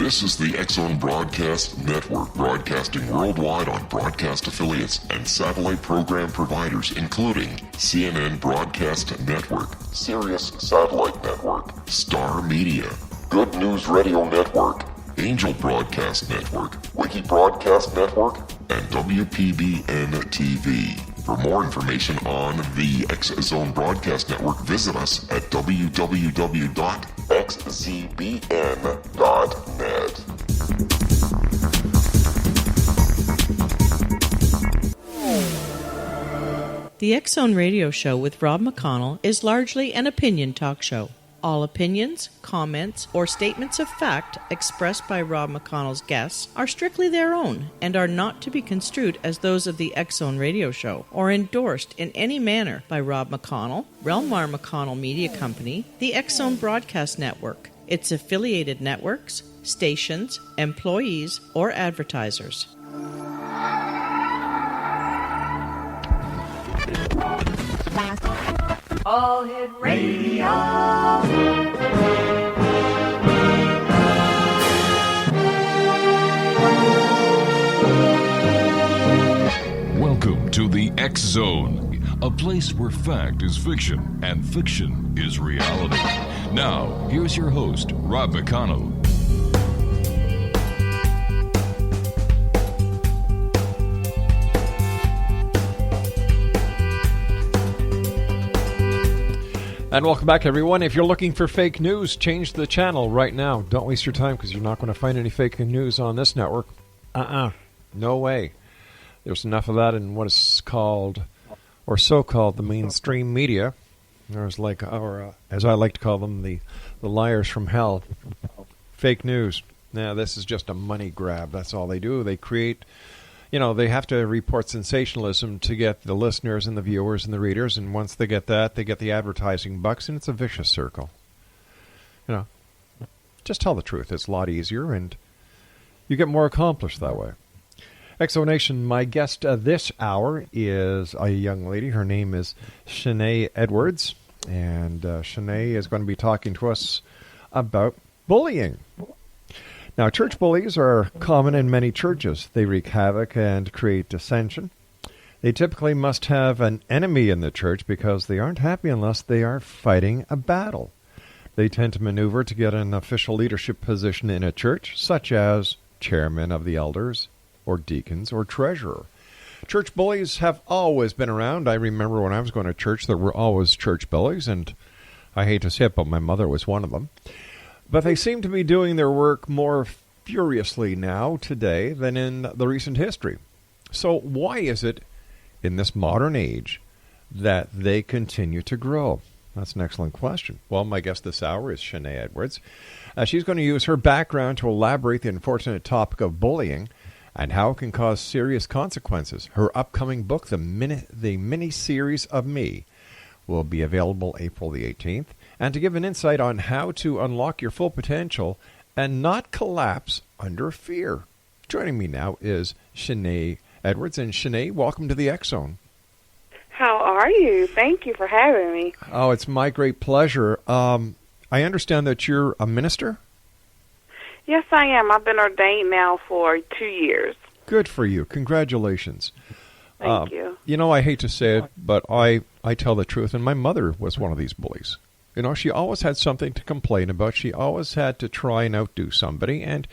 This is the X-Zone Broadcast Network, broadcasting worldwide on broadcast affiliates and satellite program providers, including CNN Broadcast Network, Sirius Satellite Network, Star Media, Good News Radio Network, Angel Broadcast Network, Wiki Broadcast Network, and WPBN TV. For more information on the X-Zone Broadcast Network, visit us at www.xzbn.net. The X-Zone Radio Show with Rob McConnell is largely an opinion talk show. All opinions, comments, or statements of fact expressed by Rob McConnell's guests are strictly their own and are not to be construed as those of the X-Zone Radio Show or endorsed in any manner by Rob McConnell, Relmar McConnell Media Company, the X-Zone Broadcast Network, its affiliated networks, stations, employees, or advertisers. All Hit Radio. Welcome to the X-Zone, a place where fact is fiction and fiction is reality. Now, here's your host, Rob McConnell. And welcome back, everyone. If you're looking for fake news, change the channel right now. Don't waste your time, because you're not going to find any fake news on this network. No way. There's enough of that in what is called, or so-called, the mainstream media. There's as I like to call them, the liars from hell. Fake news. Now, this is just a money grab. That's all they do. They create... they have to report sensationalism to get the listeners and the viewers and the readers, and once they get that, they get the advertising bucks, and it's a vicious circle. Just tell the truth. It's a lot easier, and you get more accomplished that way. Exonation, my guest this hour is a young lady. Her name is Shenee Edwards, and Shenee is going to be talking to us about bullying. Now, church bullies are common in many churches. They wreak havoc and create dissension. They typically must have an enemy in the church because they aren't happy unless they are fighting a battle. They tend to maneuver to get an official leadership position in a church, such as chairman of the elders, or deacons, or treasurer. Church bullies have always been around. I remember when I was going to church, there were always church bullies, and I hate to say it, but my mother was one of them. But they seem to be doing their work more furiously now, today, than in the recent history. So why is it, in this modern age, that they continue to grow? That's an excellent question. Well, my guest this hour is Shenee Edwards. She's going to use her background to elaborate the unfortunate topic of bullying and how it can cause serious consequences. Her upcoming book, the mini-series of Me, will be available April the 18th. And to give an insight on how to unlock your full potential and not collapse under fear. Joining me now is Shenee Edwards. And Shenee, welcome to the X-Zone. How are you? Thank you for having me. Oh, it's my great pleasure. I understand that you're a minister? Yes, I am. I've been ordained now for 2 years. Good for you. Congratulations. Thank you. I hate to say it, but I tell the truth, and my mother was one of these bullies. She always had something to complain about. She always had to try and outdo somebody. And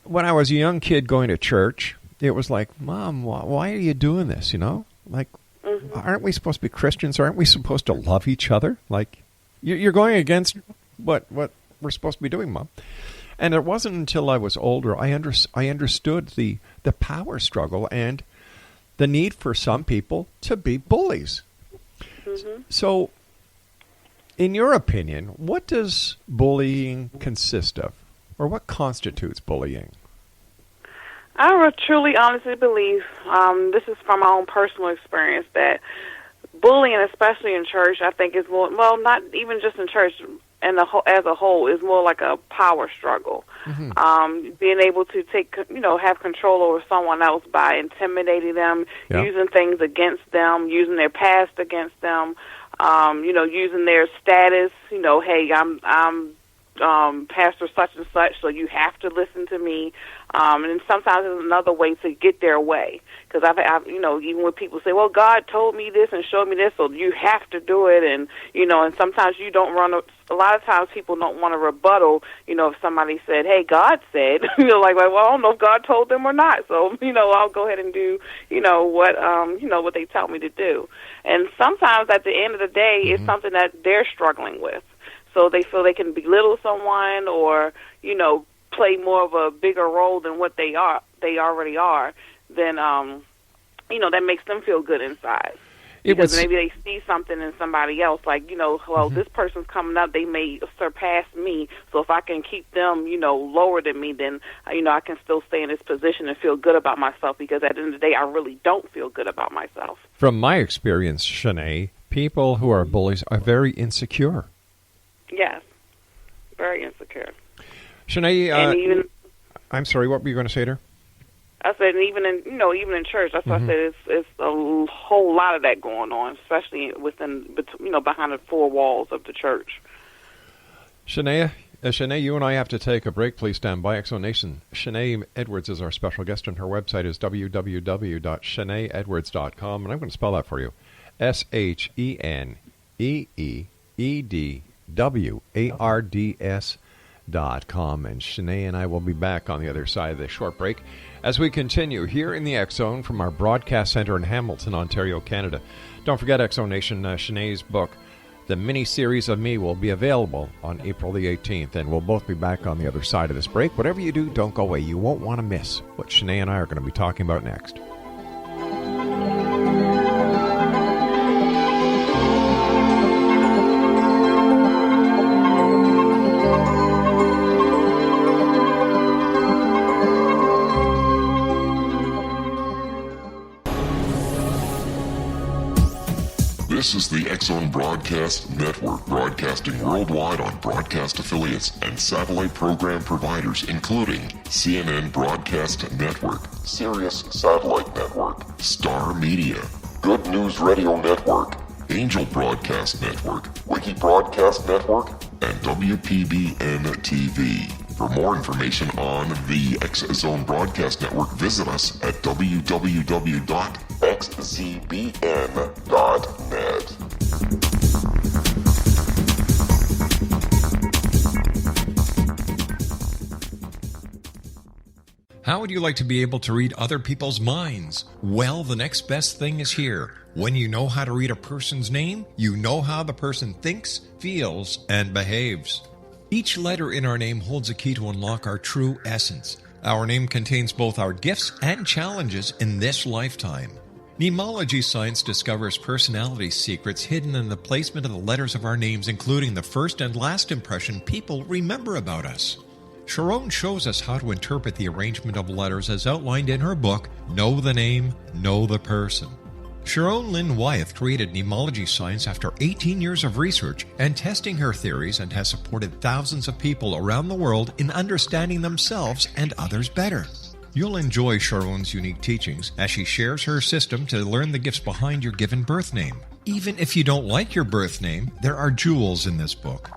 when I was a young kid going to church, it was like, Mom, why are you doing this, Aren't we supposed to be Christians? Aren't we supposed to love each other? Like, you're going against what we're supposed to be doing, Mom. And it wasn't until I was older I understood the power struggle and the need for some people to be bullies. Mm-hmm. So, in your opinion, what does bullying consist of? Or what constitutes bullying? I truly, honestly believe, this is from my own personal experience, that bullying, especially in church, I think is more, not even just in church, and as a whole, is more like a power struggle. Mm-hmm. Being able to have control over someone else by intimidating them, using things against them, using their past against them, using their status. Hey, I'm pastor such and such, so you have to listen to me. And then sometimes it's another way to get their way. Because I've, even when people say, well, God told me this and showed me this, so you have to do it. And, and sometimes you don't a lot of times people don't want to rebuttal, if somebody said, hey, God said, well, I don't know if God told them or not. So, I'll go ahead and do, what they tell me to do. And sometimes at the end of the day, it's something that they're struggling with. So they feel they can belittle someone or, play more of a bigger role than what they already are, then, that makes them feel good inside. Because maybe they see something in somebody else, this person's coming up, they may surpass me, so if I can keep them, lower than me, then, I can still stay in this position and feel good about myself, because at the end of the day, I really don't feel good about myself. From my experience, Shenee, people who are bullies are very insecure. Yes, very insecure. Shenee, I'm sorry, what were you going to say to her? I said, even in church, that's why I said it's a whole lot of that going on, especially behind the four walls of the church. Shenee, you and I have to take a break. Please stand by. Exonation. Shenee Edwards is our special guest, and her website is www.sheneeedwards.com, and I'm going to spell that for you. SheneeEdwards.com, and Shenee and I will be back on the other side of this short break as we continue here in the X Zone from our broadcast center in Hamilton, Ontario, Canada. Don't forget, Exonation, Shenee's book, The Mini-Series of Me, will be available on April the 18th, and we'll both be back on the other side of this break. Whatever you do, don't go away. You won't want to miss what Shenee and I are going to be talking about next. This is the X Zone Broadcast Network, broadcasting worldwide on broadcast affiliates and satellite program providers, including CNN Broadcast Network, Sirius Satellite Network, Star Media, Good News Radio Network, Angel Broadcast Network, Wiki Broadcast Network, and WPBN TV. For more information on the X Zone Broadcast Network, visit us at www.xzbn.net. How would you like to be able to read other people's minds? Well, the next best thing is here. When you know how to read a person's name, you know how the person thinks, feels, and behaves. Each letter in our name holds a key to unlock our true essence. Our name contains both our gifts and challenges in this lifetime. Mnemology science discovers personality secrets hidden in the placement of the letters of our names, including the first and last impression people remember about us. Sharon shows us how to interpret the arrangement of letters as outlined in her book, Know the Name, Know the Person. Sharon Lynn Wyeth created mnemology science after 18 years of research and testing her theories, and has supported thousands of people around the world in understanding themselves and others better. You'll enjoy Sharon's unique teachings as she shares her system to learn the gifts behind your given birth name. Even if you don't like your birth name, there are jewels in this book.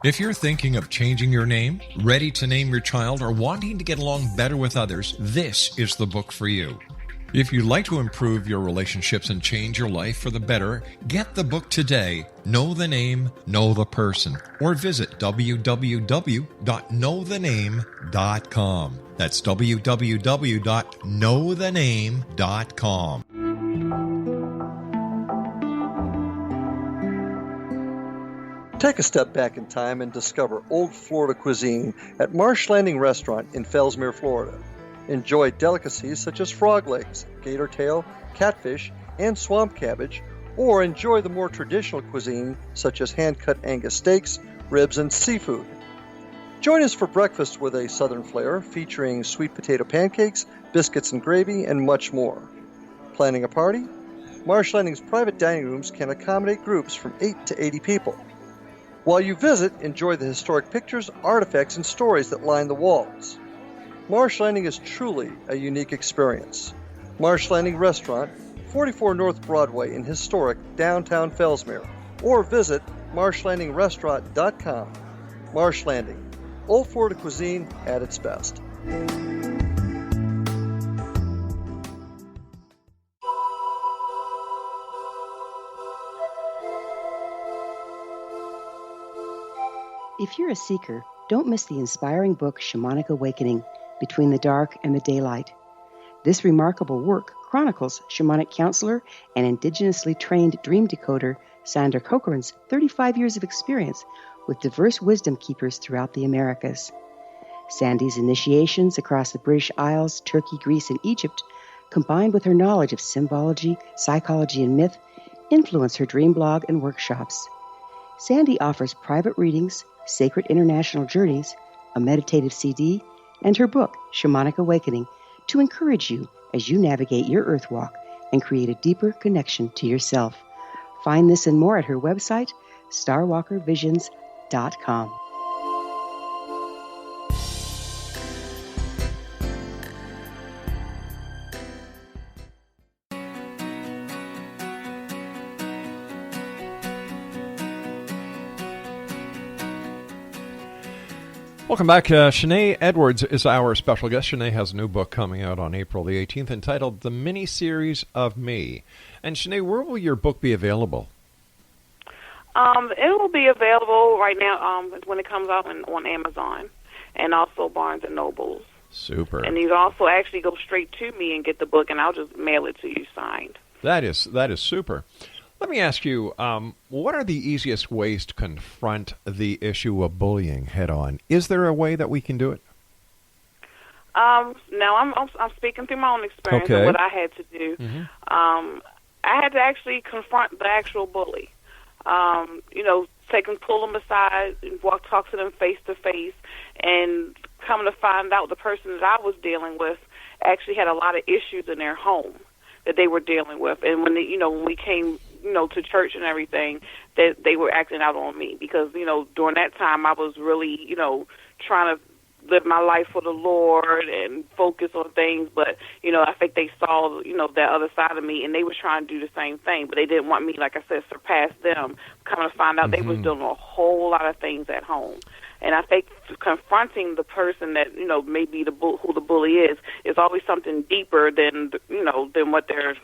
If you're thinking of changing your name, ready to name your child, or wanting to get along better with others, this is the book for you. If you'd like to improve your relationships and change your life for the better, get the book today, Know the Name, Know the Person, or visit www.knowthename.com. That's www.knowthename.com. Take a step back in time and discover old Florida cuisine at Marsh Landing Restaurant in Fellsmere, Florida. Enjoy delicacies such as frog legs, gator tail, catfish, and swamp cabbage, or enjoy the more traditional cuisine such as hand-cut Angus steaks, ribs, and seafood. Join us for breakfast with a southern flair featuring sweet potato pancakes, biscuits and gravy, and much more. Planning a party? Marsh Landing's private dining rooms can accommodate groups from 8 to 80 people. While you visit, enjoy the historic pictures, artifacts, and stories that line the walls. Marsh Landing is truly a unique experience. Marsh Landing Restaurant, 44 North Broadway in historic downtown Fellsmere, or visit marshlandingrestaurant.com. Marsh Landing, Old Florida cuisine at its best. If you're a seeker, don't miss the inspiring book Shamanic Awakening, Between the Dark and the Daylight. This remarkable work chronicles shamanic counselor and indigenously trained dream decoder Sandra Cochran's 35 years of experience with diverse wisdom keepers throughout the Americas. Sandy's initiations across the British Isles, Turkey, Greece, and Egypt, combined with her knowledge of symbology, psychology, and myth, influence her dream blog and workshops. Sandy offers private readings, sacred international journeys, a meditative CD, and her book, Shamanic Awakening, to encourage you as you navigate your earth walk and create a deeper connection to yourself. Find this and more at her website, starwalkervisions.com. Welcome back. Shenee Edwards is our special guest. Shenee has a new book coming out on April the 18th entitled The Mini-Series of Me. And Shenee, where will your book be available? It will be available right now when it comes out on Amazon and also Barnes & Nobles. Super. And you can also actually go straight to me and get the book, and I'll just mail it to you signed. That is super. Let me ask you, what are the easiest ways to confront the issue of bullying head-on? Is there a way that we can do it? Now, I'm speaking through my own experience and what I had to do. Mm-hmm. I had to actually confront the actual bully. Pull them aside, and talk to them face to face, and come to find out the person that I was dealing with actually had a lot of issues in their home that they were dealing with. And when when we came to church and everything, that they were acting out on me because, during that time I was really, trying to live my life for the Lord and focus on things. But, I think they saw, that other side of me, and they were trying to do the same thing, but they didn't want me, like I said, surpass them. Coming to find out they was doing a whole lot of things at home. And I think confronting the person that, maybe who the bully is always something deeper than what they're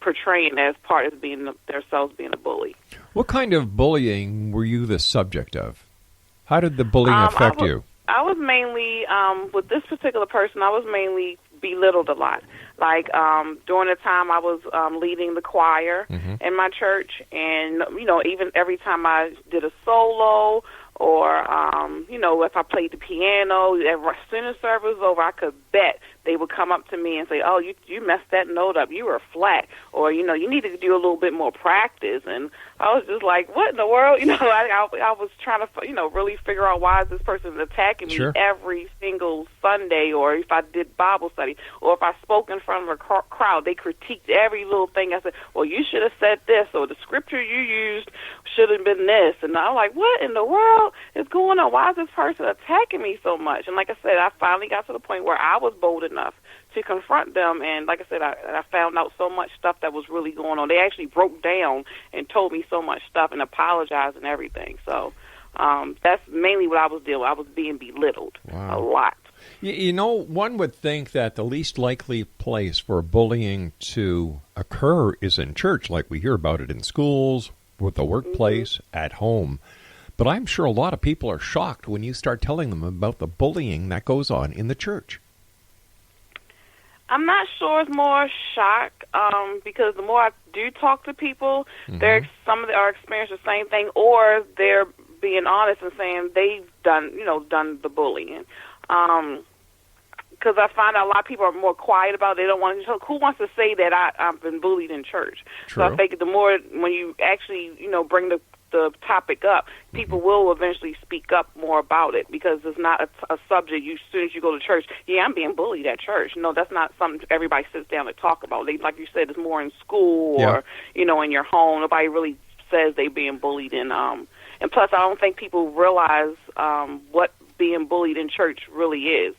portraying as part of themselves being a bully. What kind of bullying were you the subject of? How did the bullying affect you? I was mainly, with this particular person, I was mainly belittled a lot. Like, during the time I was leading the choir in my church, and, even every time I did a solo or, if I played the piano, as soon as service was over, I could bet they would come up to me and say, oh, you messed that note up, you were flat, or, you need to do a little bit more practice. And I was just like, what in the world? I was trying to, really figure out why is this person attacking me every single Sunday, or if I did Bible study, or if I spoke in front of a crowd, they critiqued every little thing. I said, well, you should have said this, or the scripture you used should have been this. And I'm like, what in the world is going on? Why is this person attacking me so much? And like I said, I finally got to the point where I was bold enough to confront them. And like I said, I found out so much stuff that was really going on. They actually broke down and told me so much stuff and apologized and everything. So that's mainly what I was dealing with. I was being belittled a lot. One would think that the least likely place for bullying to occur is in church, like we hear about it in schools, with the workplace, at home. But I'm sure a lot of people are shocked when you start telling them about the bullying that goes on in the church. I'm not sure it's more shock because the more I do talk to people, some of them are experiencing the same thing, or they're being honest and saying they've done the bullying. Because I find out a lot of people are more quiet about it. They don't want to. Who wants to say that I've been bullied in church? True. So I think the more when you actually bring the topic up, people will eventually speak up more about it, because it's not a subject. As soon as you go to church, I'm being bullied at church. No, that's not something everybody sits down to talk about. Like you said, it's more in school or in your home. Nobody really says they're being bullied and plus I don't think people realize what being bullied in church really is.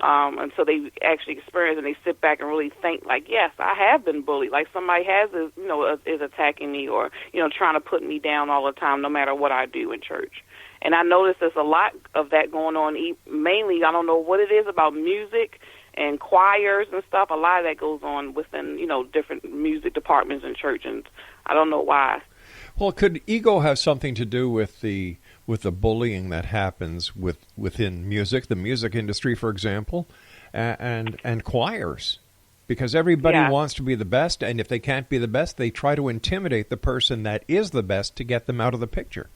Until they actually experience and they sit back and really think, like, yes, I have been bullied. Like somebody is attacking me or, trying to put me down all the time, no matter what I do in church. And I noticed there's a lot of that going on. Mainly, I don't know what it is about music and choirs and stuff. A lot of that goes on within, different music departments in church, and I don't know why. Well, could ego have something to do with the bullying that happens within music, the music industry, for example, and choirs? Because everybody wants to be the best, and if they can't be the best, they try to intimidate the person that is the best to get them out of the picture.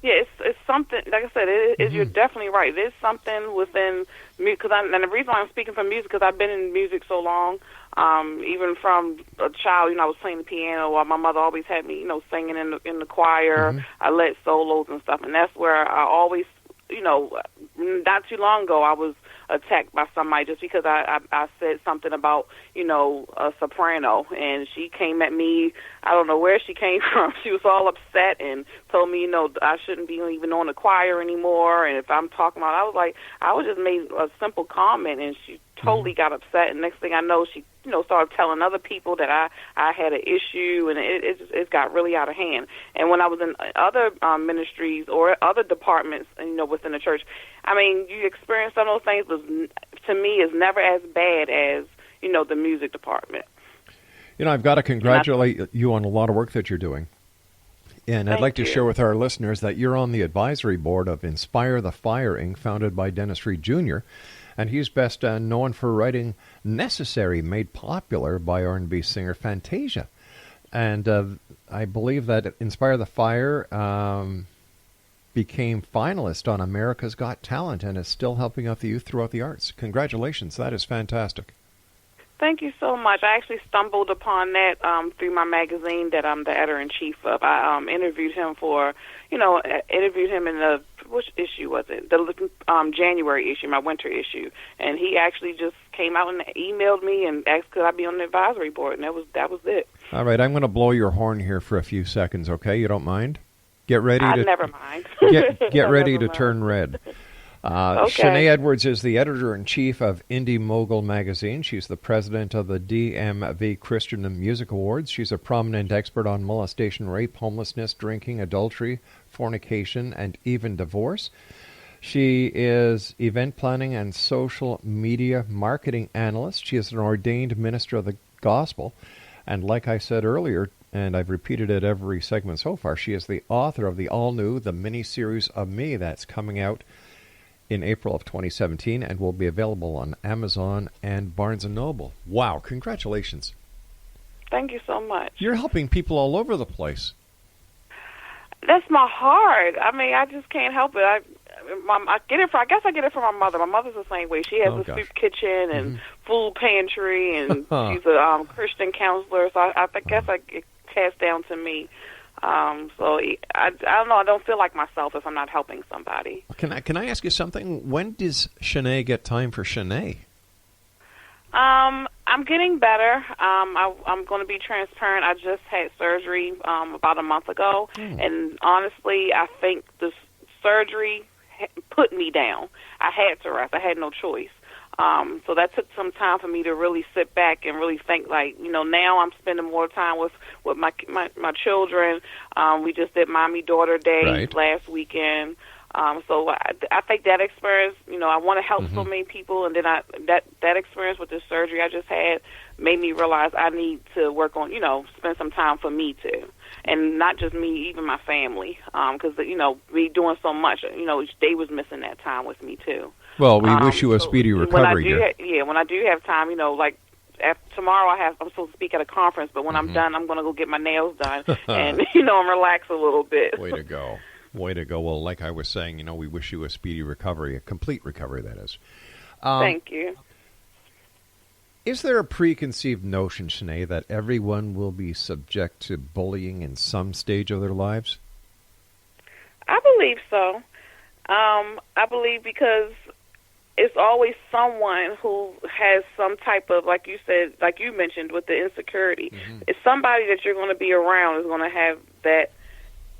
Yeah, it's something, like I said, you're definitely right. It is something within music, and the reason why I'm speaking from music, because I've been in music so long, even from a child, I was playing the piano, or my mother always had me, singing in the choir. I led solos and stuff, and that's where I always, not too long ago, I was attacked by somebody just because I said something about, a soprano, and she came at me. I don't know where she came from. She was all upset and told me, I shouldn't be even on the choir anymore. And if I'm talking about, I was just made a simple comment, and she totally got upset. And next thing I know, she, started telling other people that I had an issue, and it got really out of hand. And when I was in other ministries or other departments, within the church, you experience some of those things, but to me, is never as bad as, the music department. I've got to congratulate you on a lot of work that you're doing. And I'd like to share with our listeners that you're on the advisory board of Inspire the Fire, Inc., founded by Dennis Reed Jr., and he's best known for writing Necessary, made popular by R&B singer Fantasia. And I believe that Inspire the Fire became finalist on America's Got Talent and is still helping out the youth throughout the arts. Congratulations. That is fantastic. Thank you so much. I actually stumbled upon that through my magazine that I'm the editor-in-chief of. I interviewed him in the, which issue was it? The January issue, my winter issue. And he actually just came out and emailed me and asked could I be on the advisory board, and that was it. All right, I'm going to blow your horn here for a few seconds, okay? You don't mind? Get ready to never mind. get ready to turn red. Okay. Shenee Edwards is the editor-in-chief of Indie Mogul magazine. She's the president of the DMV Christian Music Awards. She's a prominent expert on molestation, rape, homelessness, drinking, adultery, fornication, and even divorce. She is event planning and social media marketing analyst. She is an ordained minister of the gospel. And like I said earlier, and I've repeated it every segment so far, she is the author of the all-new The Mini-Series of Me that's coming out in April of 2017 and will be available on Amazon and Barnes & Noble. Wow, congratulations. Thank you so much. You're helping people all over the place. That's my heart. I just can't help it. I get it I get it from my mother. My mother's the same way. She has a soup kitchen and food pantry, and she's a Christian counselor, so I guess it passed down to me. So I don't know. I don't feel like myself if I'm not helping somebody. Can I ask you something? When does Shenee get time for Shenee? I'm getting better. I'm going to be transparent. I just had surgery about a month ago, and honestly, I think the surgery put me down. I had to rest. I had no choice. So that took some time for me to really sit back and really think, now I'm spending more time with my children. We just did Mommy-Daughter Day last weekend. So I think that experience, I want to help so many people, and then that experience with the surgery I just had made me realize I need to work on, spend some time for me too. And not just me, even my family, because, me doing so much, they was missing that time with me too. Well, we wish you a speedy recovery. When I do have time, tomorrow I'm supposed to speak at a conference, but when I'm done, I'm going to go get my nails done and, and relax a little bit. Way to go. Way to go. Well, like I was saying, we wish you a speedy recovery, a complete recovery, that is. Thank you. Is there a preconceived notion, Shenee, that everyone will be subject to bullying in some stage of their lives? I believe so. I believe because it's always someone who has some type of, like you said, like you mentioned with the insecurity. It's somebody that you're going to be around is going to have that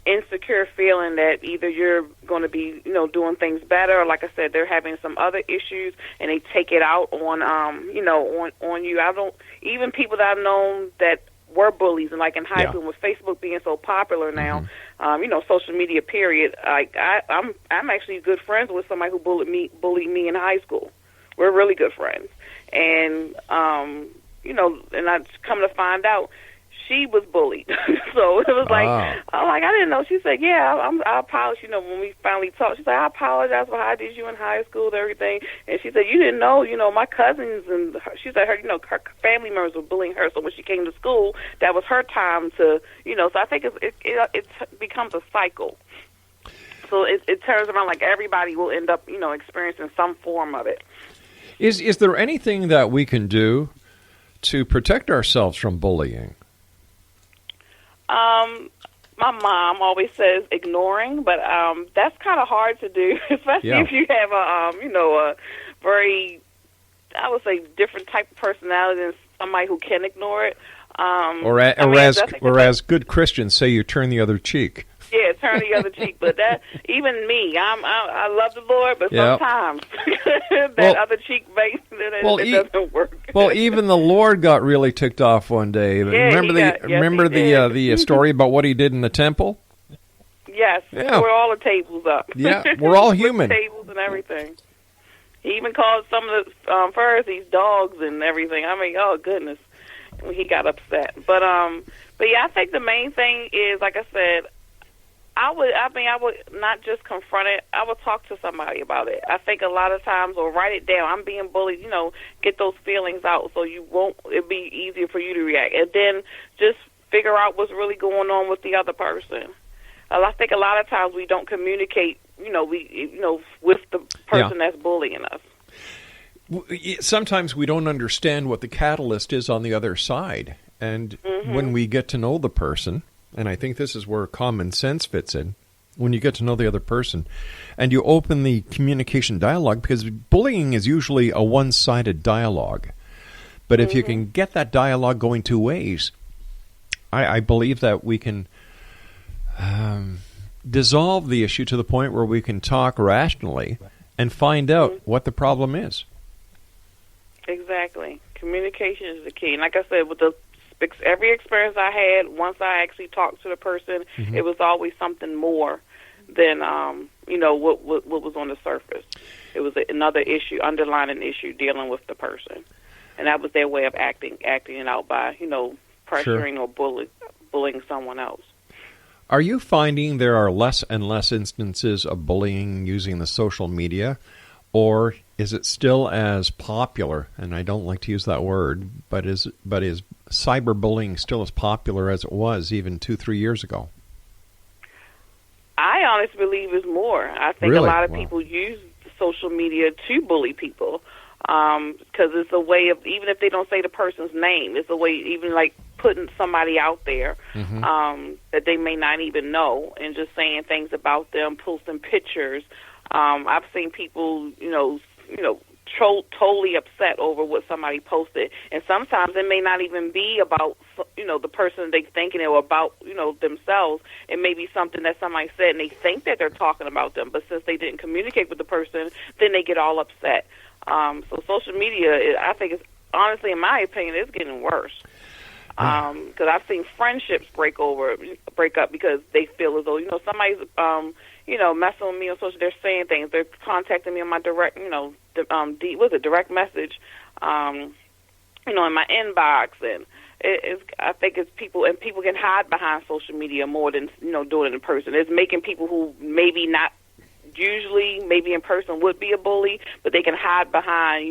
insecure feeling that either you're going to be, doing things better, or like I said, they're having some other issues and they take it out on, on you. Even people that I've known that were bullies, and like in high school with Facebook being so popular now, social media. Period. I'm actually good friends with somebody who bullied me in high school. We're really good friends, and and I come to find out she was bullied. So it was like, I didn't know. She said, yeah, I apologize. When we finally talked, she said, I apologize for how I did you in high school and everything. And she said, you didn't know, my cousins and she said her family members were bullying her. So when she came to school, that was her time to, so I think it becomes a cycle. So it turns around like everybody will end up, experiencing some form of it. Is there anything that we can do to protect ourselves from bullying? My mom always says ignoring, but that's kind of hard to do, especially if you have a very, I would say, different type of personality than somebody who can ignore it. Whereas good Christians say you turn the other cheek. Yeah, turn the other cheek. But that, even me, I love the Lord, but sometimes that other cheek it doesn't work. Well, even the Lord got really ticked off one day. Remember the story about what he did in the temple? Yes, we're all the tables up. Yeah, we're all human. Tables and everything. He even called some of the Pharisees dogs and everything. I mean, oh goodness, he got upset. But yeah, I think the main thing is, like I said, I would not just confront it. I would talk to somebody about it. I think a lot of times, or write it down. I'm being bullied, get those feelings out so it'd be easier for you to react. And then just figure out what's really going on with the other person. I think a lot of times we don't communicate, with the person that's bullying us. Sometimes we don't understand what the catalyst is on the other side. And when we get to know the person, and I think this is where common sense fits in, when you get to know the other person and you open the communication dialogue, because bullying is usually a one-sided dialogue. But if you can get that dialogue going two ways, I believe that we can dissolve the issue to the point where we can talk rationally and find out what the problem is. Exactly. Communication is the key. And like I said, with every experience I had, once I actually talked to the person, it was always something more than what was on the surface. It was another issue, underlying issue, dealing with the person, and that was their way of acting it out by pressuring or bullying someone else. Are you finding there are less and less instances of bullying using the social media, or is it still as popular? And I don't like to use that word, but is cyberbullying still as popular as it was even 2-3 years ago? I honestly believe it's more. I think a lot of people use social media to bully people because it's a way of, even if they don't say the person's name, it's a way even like putting somebody out there that they may not even know and just saying things about them, posting pictures. I've seen people, totally upset over what somebody posted, and sometimes it may not even be about the person they thinking or about themselves. It may be something that somebody said and they think that they're talking about them, but since they didn't communicate with the person, then they get all upset. So social media, I think, is honestly, in my opinion, it's getting worse. Because I've seen friendships break up because they feel as though somebody's messing with me on social. They're saying things. They're contacting me on my direct, direct message, in my inbox, and I think it's people, and people can hide behind social media more than doing it in person. It's making people who maybe not usually maybe in person would be a bully, but they can hide behind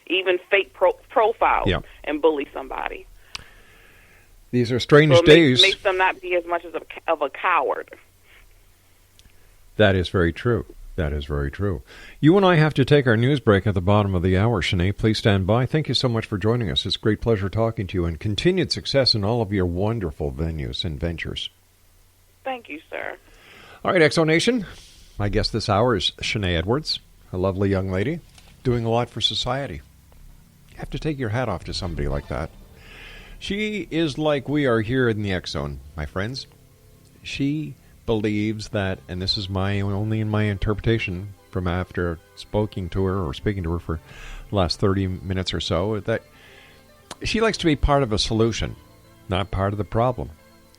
even fake profiles and bully somebody. These are strange days. Makes them not be as much of a coward. That is very true. That is very true. You and I have to take our news break at the bottom of the hour, Shenee. Please stand by. Thank you so much for joining us. It's a great pleasure talking to you, and continued success in all of your wonderful venues and ventures. Thank you, sir. All right, Exo Nation. My guest this hour is Shenee Edwards, a lovely young lady doing a lot for society. You have to take your hat off to somebody like that. She is like we are here in the X Zone, my friends. She believes that, and this is only in my interpretation from after speaking to her for the last 30 minutes or so, that she likes to be part of a solution, not part of the problem.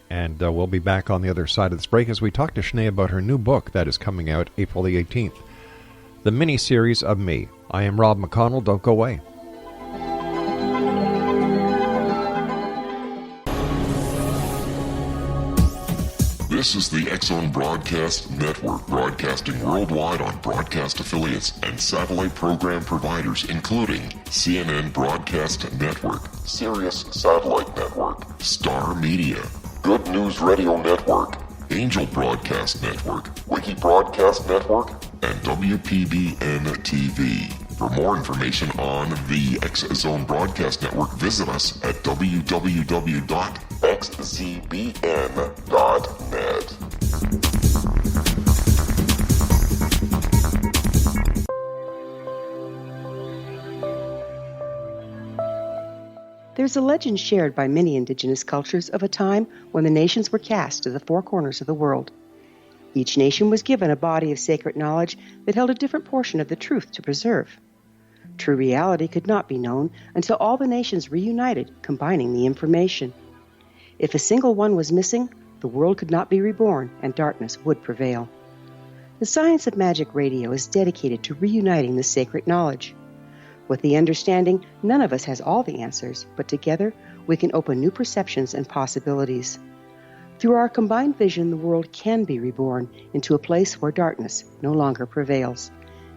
And we'll be back on the other side of this break as we talk to Shenee about her new book that is coming out April the 18th. The mini-series of Me. I am Rob McConnell. Don't go away. This is the X-Zone Broadcast Network, broadcasting worldwide on broadcast affiliates and satellite program providers, including CNN Broadcast Network, Sirius Satellite Network, Star Media, Good News Radio Network, Angel Broadcast Network, Wiki Broadcast Network, and WPBN TV. For more information on the X-Zone Broadcast Network, visit us at www.xzbn.net. There's a legend shared by many indigenous cultures of a time when the nations were cast to the four corners of the world. Each nation was given a body of sacred knowledge that held a different portion of the truth to preserve. True reality could not be known until all the nations reunited, combining the information. If a single one was missing, the world could not be reborn and darkness would prevail. The Science of Magic Radio is dedicated to reuniting the sacred knowledge. With the understanding, none of us has all the answers, but together we can open new perceptions and possibilities. Through our combined vision, the world can be reborn into a place where darkness no longer prevails.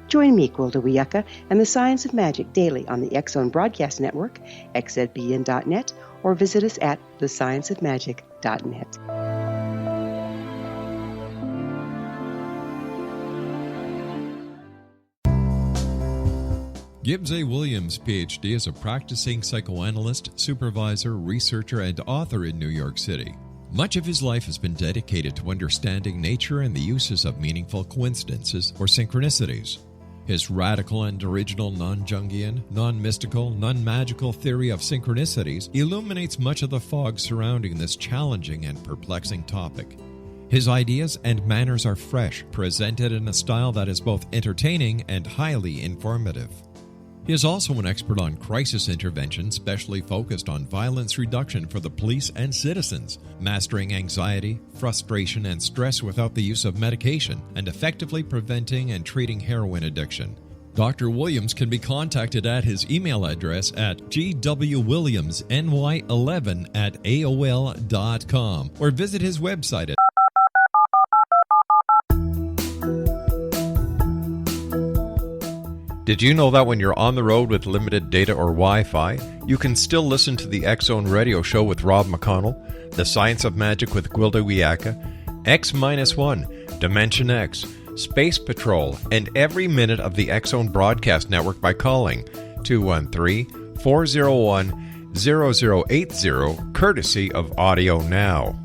Join me, Gwilda Wiyaka, and the Science of Magic daily on the X-Zone Broadcast Network, xzbn.net, or visit us at thescienceofmagic.net. Gibbs A. Williams, Ph.D., is a practicing psychoanalyst, supervisor, researcher, and author in New York City. Much of his life has been dedicated to understanding nature and the uses of meaningful coincidences or synchronicities. His radical and original non-Jungian, non-mystical, non-magical theory of synchronicities illuminates much of the fog surrounding this challenging and perplexing topic. His ideas and manners are fresh, presented in a style that is both entertaining and highly informative. He is also an expert on crisis intervention, specially focused on violence reduction for the police and citizens, mastering anxiety, frustration, and stress without the use of medication, and effectively preventing and treating heroin addiction. Dr. Williams can be contacted at his email address at gwwilliamsny11@aol.com or visit his website at Did you know that when you're on the road with limited data or Wi-Fi, you can still listen to the X-Zone Radio Show with Rob McConnell, The Science of Magic with Gwilda Wiyaka, X-1, Dimension X, Space Patrol, and every minute of the X-Zone Broadcast Network by calling 213-401-0080, courtesy of Audio Now.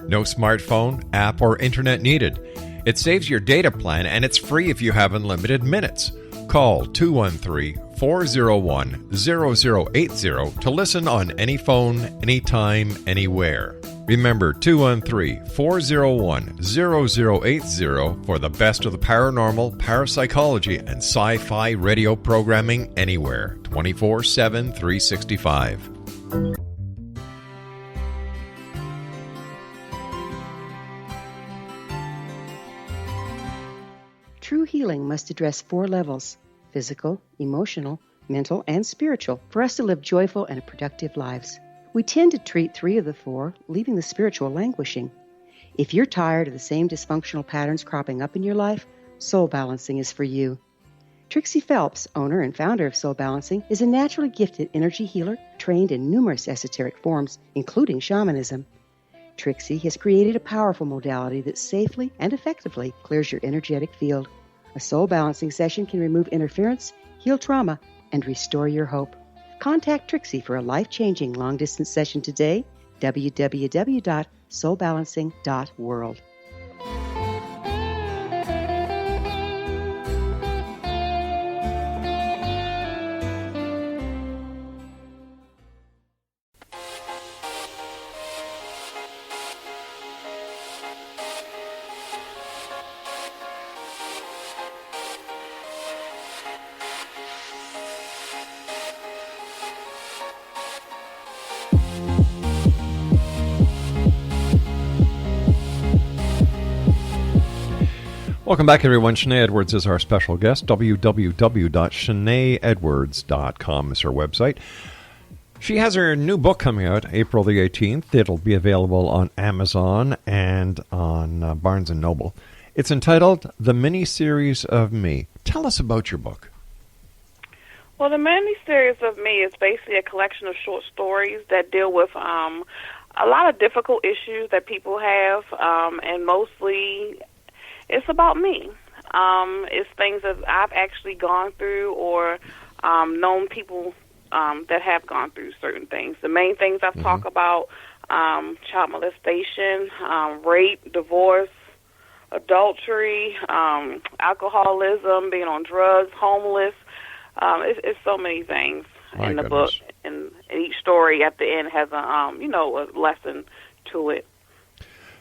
No smartphone, app, or internet needed. It saves your data plan, and it's free if you have unlimited minutes. Call 213-401-0080 to listen on any phone, anytime, anywhere. Remember 213-401-0080 for the best of the paranormal, parapsychology, and sci-fi radio programming anywhere, 24/7, 365. True healing must address 4 levels: physical, emotional, mental, and spiritual, for us to live joyful and productive lives. We tend to treat 3 of the 4, leaving the spiritual languishing. If you're tired of the same dysfunctional patterns cropping up in your life, Soul Balancing is for you. Trixie Phelps, owner and founder of Soul Balancing, is a naturally gifted energy healer trained in numerous esoteric forms, including shamanism. Trixie has created a powerful modality that safely and effectively clears your energetic field. A soul balancing session can remove interference, heal trauma, and restore your hope. Contact Trixie for a life-changing long-distance session today, www.soulbalancing.world. Welcome back, everyone. Shenee Edwards is our special guest. www.sheneeedwards.com is her website. She has her new book coming out April the 18th. It'll be available on Amazon and on Barnes & Noble. It's entitled The Mini-Series of Me. Tell us about your book. Well, the mini-series of Me is basically a collection of short stories that deal with a lot of difficult issues that people have, and mostly it's about me. It's things that I've actually gone through or known people that have gone through certain things. The main things I've talked about, child molestation, rape, divorce, adultery, alcoholism, being on drugs, homeless. It's so many things in the book, and each story at the end has a lesson to it.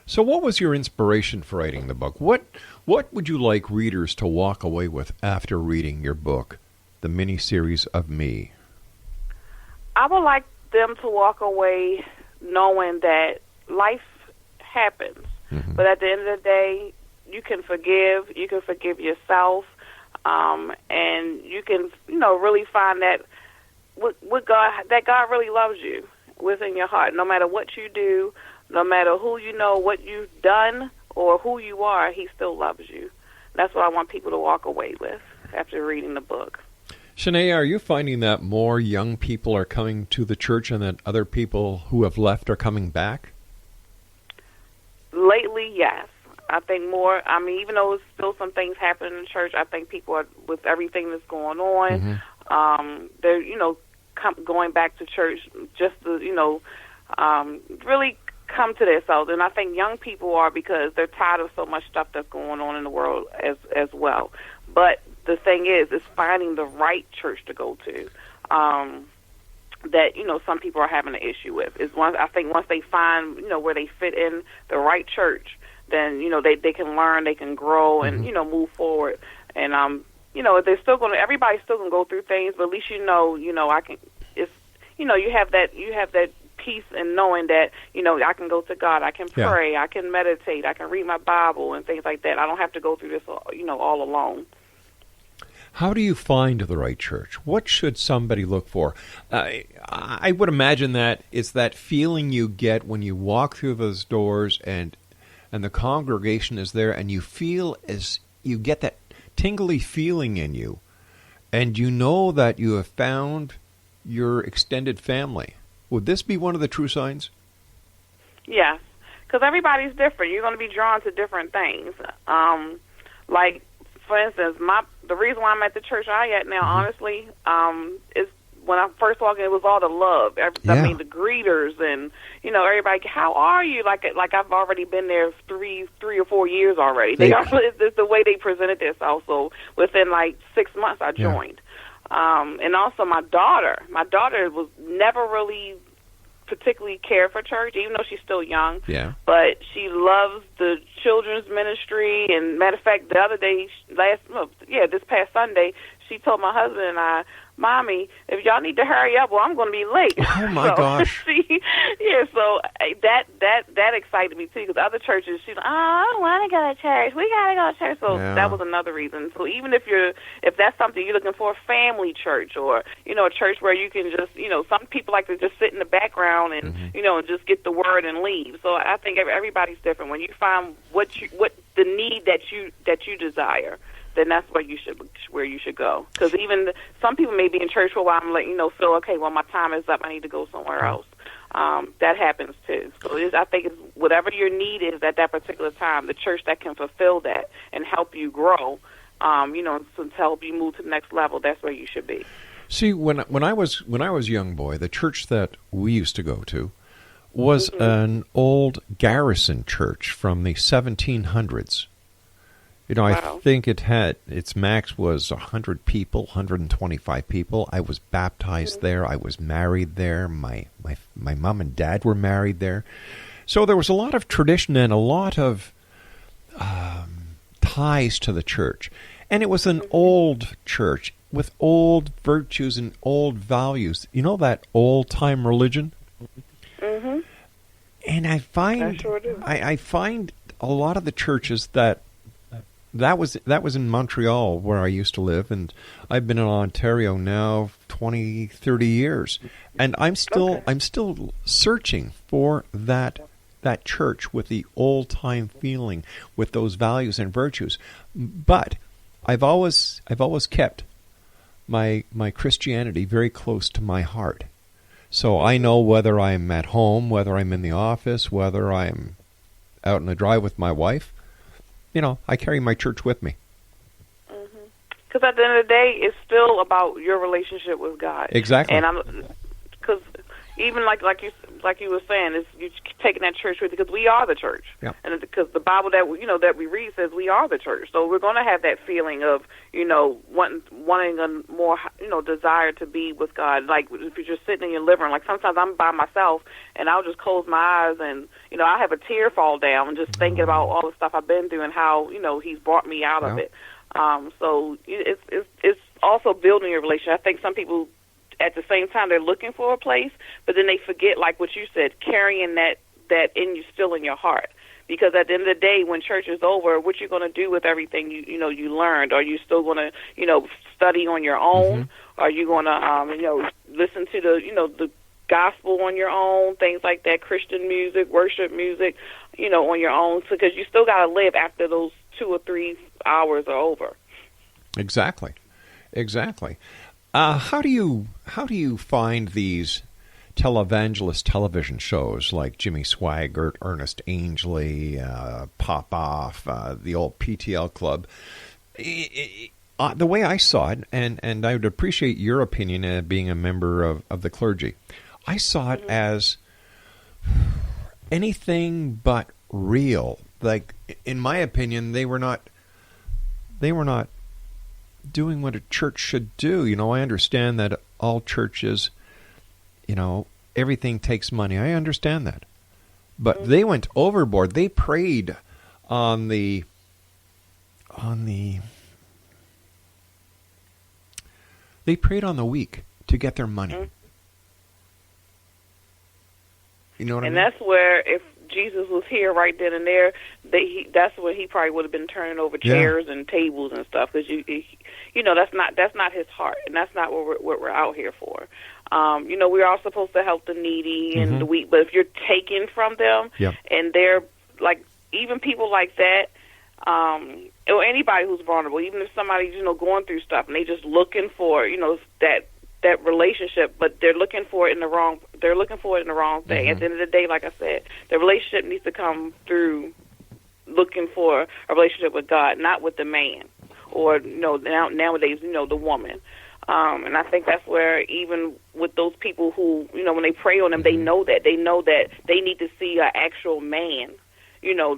So what was your inspiration for writing the book? What would you like readers to walk away with after reading your book, The Mini-Series of Me? I would like them to walk away knowing that life happens, but at the end of the day, you can forgive yourself, and you can, really find that that God really loves you within your heart. No matter what you do, no matter who you know, what you've done, or who you are, He still loves you. That's what I want people to walk away with after reading the book. Shenee, are you finding that more young people are coming to the church and that other people who have left are coming back? Lately, yes. I think more. I mean, even though there's still some things happening in church, I think people are, with everything that's going on, they're, going back to church just to, really come to themselves. And I think young people are, because they're tired of so much stuff that's going on in the world as well. But the thing is finding the right church to go to. That some people are having an issue with is once they find where they fit in the right church, then they can learn, they can grow, and move forward. And they're still going to, everybody's still going to go through things, but at least I can. It's you have that peace in knowing that I can go to God, I can pray, I can meditate, I can read my Bible and things like that. I don't have to go through this all alone. How do you find the right church? What should somebody look for? I would imagine that it's that feeling you get when you walk through those doors and the congregation is there, and you get that tingly feeling in you, and you know that you have found your extended family. Would this be one of the true signs? Yes, because everybody's different. You're going to be drawn to different things. Like, for instance, the reason why I'm at the church I'm at now, honestly, is when I first walked in, it was all the love. I mean, the greeters and everybody. How are you? Like I've already been there 3 or 4 years already. It's the way they presented themselves. So within like 6 months, I joined. And also my daughter was never really particularly care for church, even though she's still young. Yeah. But she loves the children's ministry. And matter of fact, the other day, this past Sunday, she told my husband and I, "Mommy, if y'all need to hurry up, well, I'm going to be late." Oh my gosh! So that excited me too, because other churches, she's like, "Oh, I don't want to go to church. We gotta go to church." So that was another reason. So even if that's something you're looking for, a family church or a church where you can just some people like to just sit in the background and and just get the word and leave. So I think everybody's different. When you find what the need that you desire, then that's where you should go. Because even some people may be in church for a while and feel, okay, well, my time is up, I need to go somewhere else. That happens too. So I think it's whatever your need is at that particular time, the church that can fulfill that and help you grow, to help you move to the next level, that's where you should be. See, when I was a young boy, the church that we used to go to was an old garrison church from the 1700s. I think it had, its max was 100 people, 125 people. I was baptized there. I was married there. My mom and dad were married there. So there was a lot of tradition and a lot of ties to the church. And it was an old church with old virtues and old values. You know, that old-time religion? Mm-hmm. And I find a lot of the churches that that was in Montreal where I used to live, and I've been in Ontario now 20, 30 years, and I'm still searching for that church with the old time feeling, with those values and virtues. But I've always kept my Christianity very close to my heart. So I know whether I'm at home, whether I'm in the office, whether I'm out on the drive with my wife, I carry my church with me. Because at the end of the day, it's still about your relationship with God. Exactly. And because even like you were saying, is you taking that church with you, because we are the church. Yeah. And because the Bible that we read says we are the church, so we're going to have that feeling of wanting a more desire to be with God. Like if you're just sitting in your living room, like sometimes I'm by myself and I'll just close my eyes and I'll have a tear fall down and just thinking about all the stuff I've been through and how He's brought me out of it. So it's also building your relationship. I think some people, at the same time, they're looking for a place, but then they forget, like what you said, carrying that in you, still in your heart. Because at the end of the day, when church is over, what you're going to do with everything you learned? Are you still going to study on your own? Are you going to listen to the gospel on your own? Things like that, Christian music, worship music, on your own, because you still got to live after those 2 or 3 hours are over. Exactly. How do you find these televangelist television shows like Jimmy Swaggart, Ernest Angley, Pop Off, the old PTL Club? The way I saw it, and I would appreciate your opinion being a member of the clergy, I saw it as anything but real. Like, in my opinion, they were not doing what a church should do. I understand that all churches, everything takes money. I understand that. But they went overboard. They preyed on the weak to get their money. You know what I mean? And that's where, if Jesus was here right then and there, that's when he probably would have been turning over chairs and tables and stuff, because that's not his heart, and that's not what we're out here for. We are supposed to help the needy and the weak, but if you're taking from them, and they're like, even people like that, or anybody who's vulnerable, even if somebody's going through stuff and they just looking for that relationship, but they're looking for it in the wrong thing. At the end of the day, like I said, the relationship needs to come through looking for a relationship with God, not with the man, or nowadays the woman. And I think that's where, even with those people who when they pray on them, they know that they need to see an actual man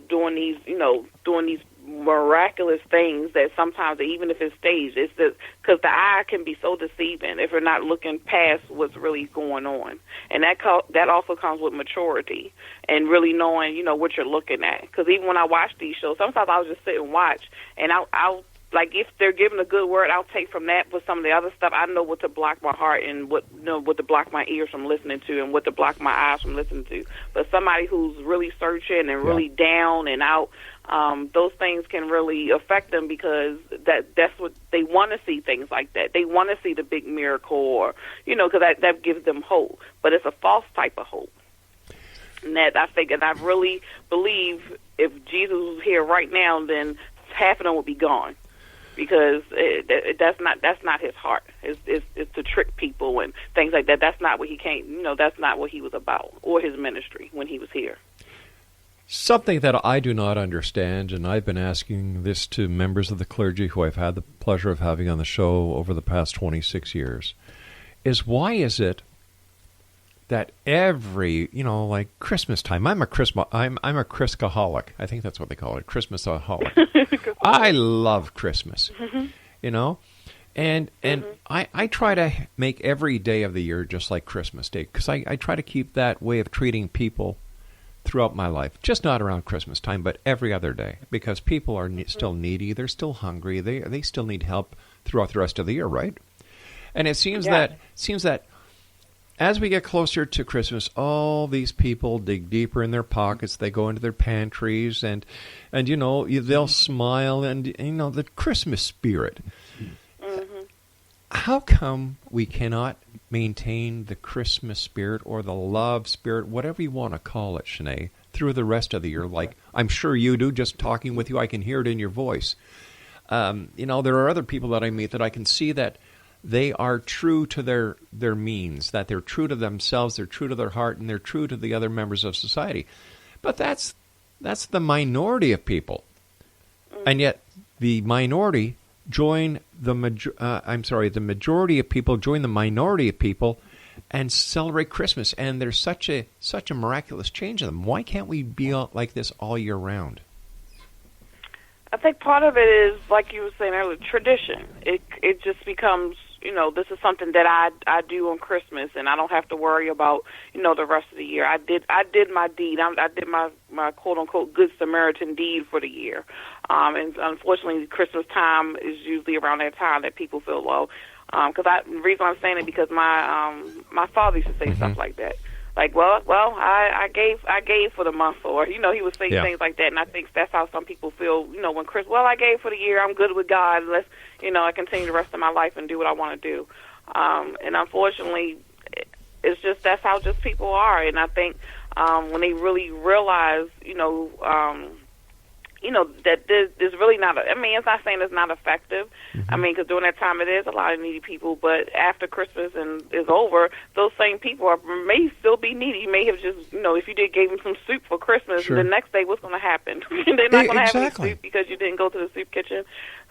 doing these miraculous things that sometimes, even if it's staged, it's because the eye can be so deceiving if you're not looking past what's really going on. And that also comes with maturity and really knowing what you're looking at. Because even when I watch these shows, sometimes I'll just sit and watch, and I'll like, if they're giving a good word, I'll take from that. But some of the other stuff, I know what to block my heart and what to block my ears from listening to, and what to block my eyes from listening to. But somebody who's really searching and really down and out, those things can really affect them, because that's what they want to see, things like that. They want to see the big miracle, or because that gives them hope. But it's a false type of hope. And that I think, and I really believe, if Jesus was here right now, then half of them would be gone. Because that's not his heart. It's to trick people and things like that. That's not what he came. That's not what he was about, or his ministry when he was here. Something that I do not understand, and I've been asking this to members of the clergy who I've had the pleasure of having on the show over the past 26 years, is why is it that every, like Christmas time, I'm a Christaholic. I think that's what they call it, Christmasaholic. I love Christmas, and I try to make every day of the year just like Christmas Day, because I try to keep that way of treating people throughout my life, just not around Christmas time, but every other day, because people are still needy, they're still hungry, they still need help throughout the rest of the year, right? And it seems that as we get closer to Christmas, all these people dig deeper in their pockets. They go into their pantries, and they'll smile, and the Christmas spirit. Mm-hmm. How come we cannot maintain the Christmas spirit or the love spirit, whatever you want to call it, Shenee, through the rest of the year? Like I'm sure you do. Just talking with you, I can hear it in your voice. There are other people that I meet that I can see that they are true to their means, that they're true to themselves, they're true to their heart, and they're true to the other members of society. But that's the minority of people. And yet the minority join the majority of people join the minority of people and celebrate Christmas. And there's such a miraculous change in them. Why can't we be like this all year round? I think part of it is, like you were saying earlier, tradition. It just becomes, this is something that I do on Christmas, and I don't have to worry about, the rest of the year. I did my deed. I did my quote unquote good Samaritan deed for the year. And unfortunately, Christmas time is usually around that time that people feel low. Because the reason I'm saying it because my father used to say stuff like that. Like, well, I gave for the month, or he would say things like that, and I think that's how some people feel. When I gave for the year, I'm good with God. Let's, I continue the rest of my life and do what I want to do. And unfortunately, it's just that's how just people are. And I think when they really realize, that there's really not. It's not saying it's not effective. Mm-hmm. Because during that time it is a lot of needy people. But after Christmas and is over, those same people may still be needy. You may have just, if you gave them some soup for Christmas, sure. The next day what's going to happen? They're not going to have any soup because you didn't go to the soup kitchen.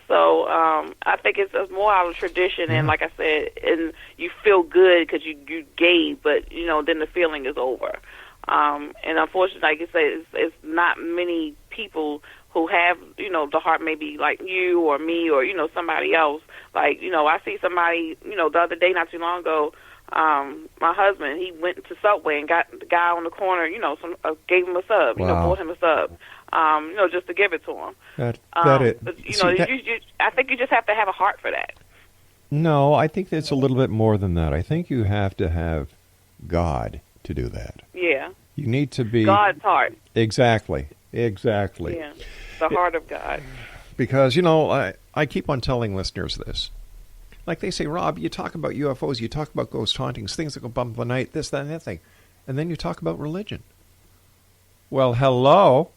So I think it's more out of tradition, and like I said, and you feel good because you gave, but then the feeling is over. And unfortunately, like you said, it's not many people who have, the heart maybe like you or me or, somebody else. Like, I see somebody, the other day, not too long ago, my husband, he went to Subway and got the guy on the corner, gave him a sub, bought him a sub, just to give it to him. But, I think you just have to have a heart for that. No, I think it's a little bit more than that. I think you have to have God to do that. Yeah. You need to be... God's heart. Exactly. Yeah, the heart of God. Because, I keep on telling listeners this. Like they say, Rob, you talk about UFOs, you talk about ghost hauntings, things that go bump the night, this, that, and that thing. And then you talk about religion. Well, hello.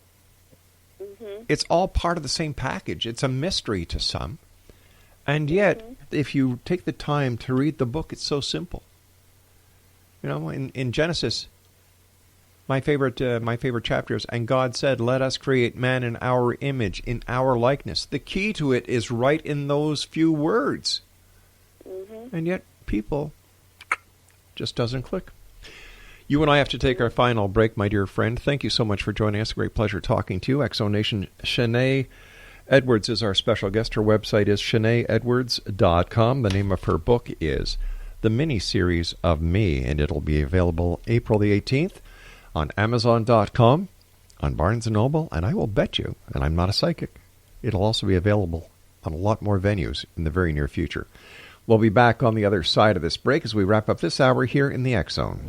Mm-hmm. It's all part of the same package. It's a mystery to some. And yet, if you take the time to read the book, it's so simple. In Genesis, my favorite chapter is, and God said, let us create man in our image, in our likeness. The key to it is right in those few words. Mm-hmm. And yet, people just doesn't click. You and I have to take our final break, my dear friend. Thank you so much for joining us. Great pleasure talking to you. Exonation Shenee Edwards is our special guest. Her website is SheneeEdwards.com. The name of her book is The Mini-Series of Me, and it'll be available April the 18th on Amazon.com, on Barnes & Noble, and I will bet you, and I'm not a psychic, it'll also be available on a lot more venues in the very near future. We'll be back on the other side of this break as we wrap up this hour here in the X Zone.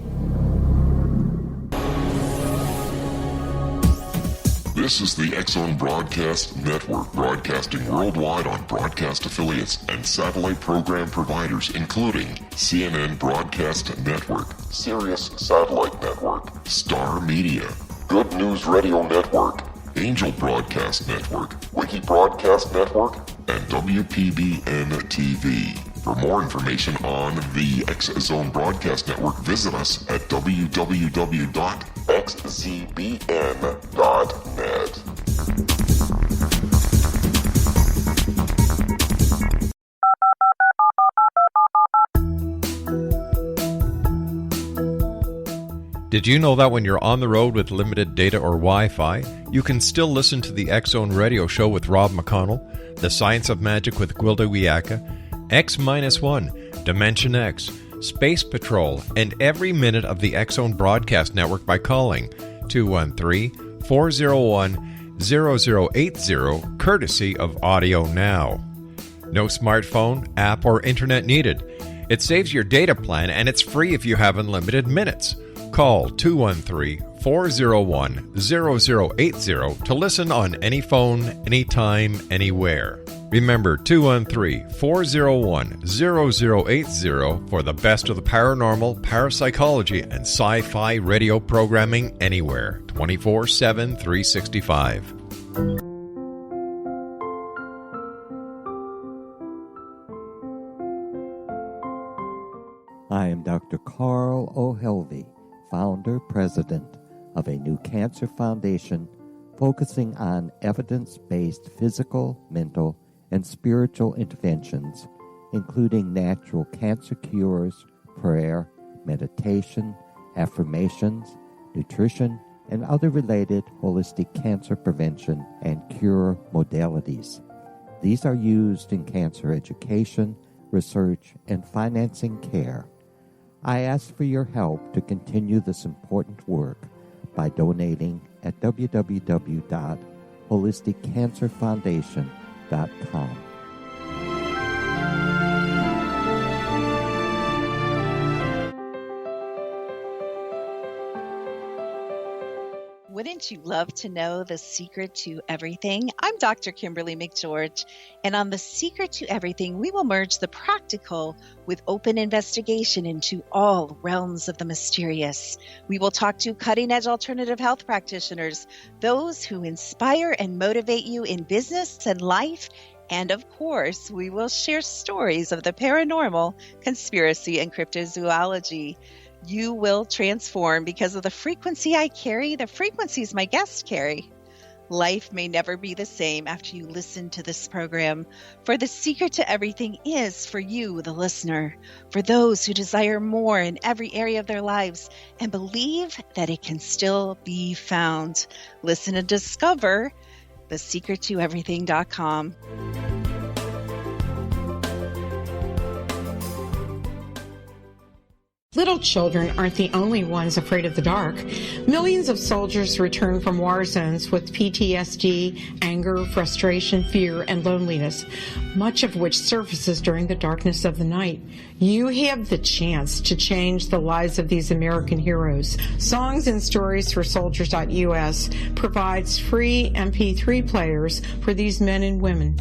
This is the X Zone Broadcast Network, broadcasting worldwide on broadcast affiliates and satellite program providers, including CNN Broadcast Network, Sirius Satellite Network, Star Media, Good News Radio Network, Angel Broadcast Network, Wiki Broadcast Network, and WPBN TV. For more information on the X Zone Broadcast Network, visit us at www.xzbn.net. Did you know that when you're on the road with limited data or Wi-Fi, you can still listen to the X Zone Radio Show with Rob McConnell, The Science of Magic with Gwilda Wiyaka, X-1, Dimension X, Space Patrol, and every minute of the X Zone Broadcast Network by calling 213-401-0080, courtesy of Audio Now. No smartphone, app, or internet needed. It saves your data plan, and it's free if you have unlimited minutes. Call 213-401-0080 to listen on any phone, anytime, anywhere. Remember 213-401-0080 for the best of the paranormal, parapsychology, and sci-fi radio programming anywhere, 24/7, 365. I am Dr. Carl O'Helvey, founder, president of a new cancer foundation focusing on evidence-based physical, mental, and spiritual interventions, including natural cancer cures, prayer, meditation, affirmations, nutrition, and other related holistic cancer prevention and cure modalities. These are used in cancer education, research, and financing care. I ask for your help to continue this important work by donating at www.holisticcancerfoundation.com. Wouldn't you love to know the secret to everything? I'm Dr. Kimberly McGeorge, and on The Secret to Everything, we will merge the practical with open investigation into all realms of the mysterious. We will talk to cutting-edge alternative health practitioners, those who inspire and motivate you in business and life, and of course, we will share stories of the paranormal, conspiracy, and cryptozoology. You will transform because of the frequency I carry, the frequencies my guests carry. Life may never be the same after you listen to this program, for the secret to everything is for you, the listener, for those who desire more in every area of their lives and believe that it can still be found. Listen and discover thesecrettoeverything.com. Little children aren't the only ones afraid of the dark. Millions of soldiers return from war zones with PTSD, anger, frustration, fear, and loneliness, much of which surfaces during the darkness of the night. You have the chance to change the lives of these American heroes. Songs and Stories for Soldiers.us provides free MP3 players for these men and women.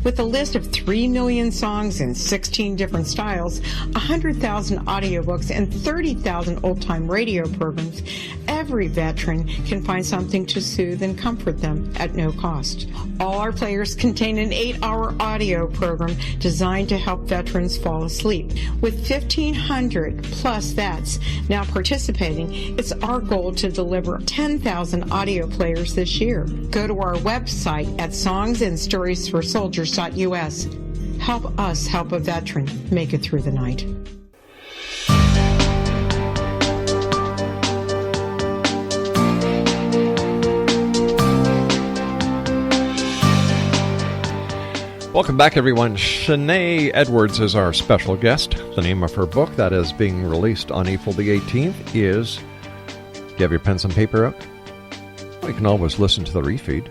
With a list of 3 million songs in 16 different styles, 100,000 audiobooks, and 30,000 old-time radio programs, every veteran can find something to soothe and comfort them at no cost. All our players contain an 8-hour audio program designed to help veterans fall asleep. With 1,500 plus vets now participating, it's our goal to deliver 10,000 audio players this year. Go to our website at songsandstoriesforsoldiers.us. Help us help a veteran make it through the night. Welcome back, everyone. Shenee Edwards is our special guest. The name of her book that is being released on April the 18th is... Do you have your pens and paper out? You can always listen to the refeed.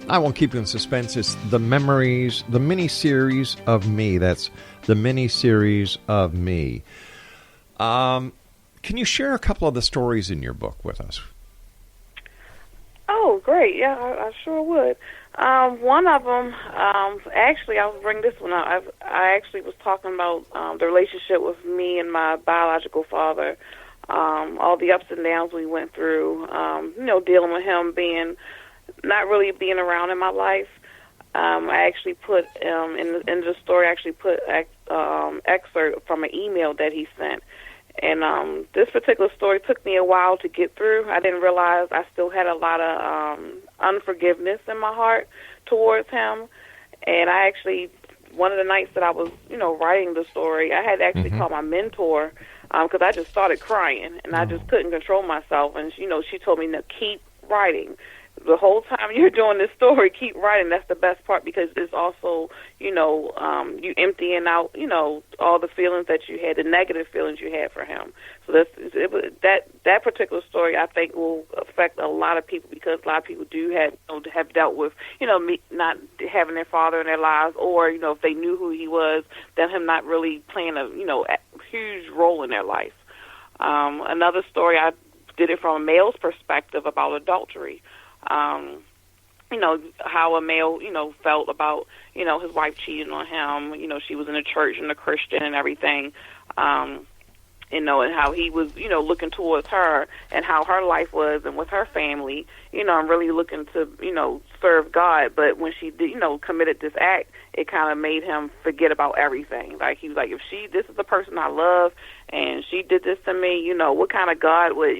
I won't keep you in suspense. It's The Memories, the mini-series of me. That's The Mini-Series of Me. Can you share a couple of the stories in your book with us? Oh, great. Yeah, I sure would. One of them, actually, I'll bring this one up. I actually was talking about the relationship with me and my biological father, all the ups and downs we went through, dealing with him not really being around in my life. I actually put, in the story, I actually put excerpt from an email that he sent. And this particular story took me a while to get through. I didn't realize I still had a lot of unforgiveness in my heart towards him. And I actually, one of the nights that I was, writing the story, I had actually called my mentor because I just started crying, and I just couldn't control myself. And, she told me to keep writing. the whole time you're doing this story, keep writing. That's the best part, because it's also, you emptying out, all the feelings that you had, the negative feelings you had for him. So that particular story, I think, will affect a lot of people, because a lot of people do have dealt with, not having their father in their lives, or, if they knew who he was, then him not really playing a huge role in their life. Another story, I did it from a male's perspective about adultery. How a male, felt about, his wife cheating on him. She was in the church and a Christian and everything. And how he was, looking towards her and how her life was and with her family, and really looking to, serve God. But when she did, committed this act, it kind of made him forget about everything. Like, he was like, if this is the person I love and she did this to me, what kind of God would,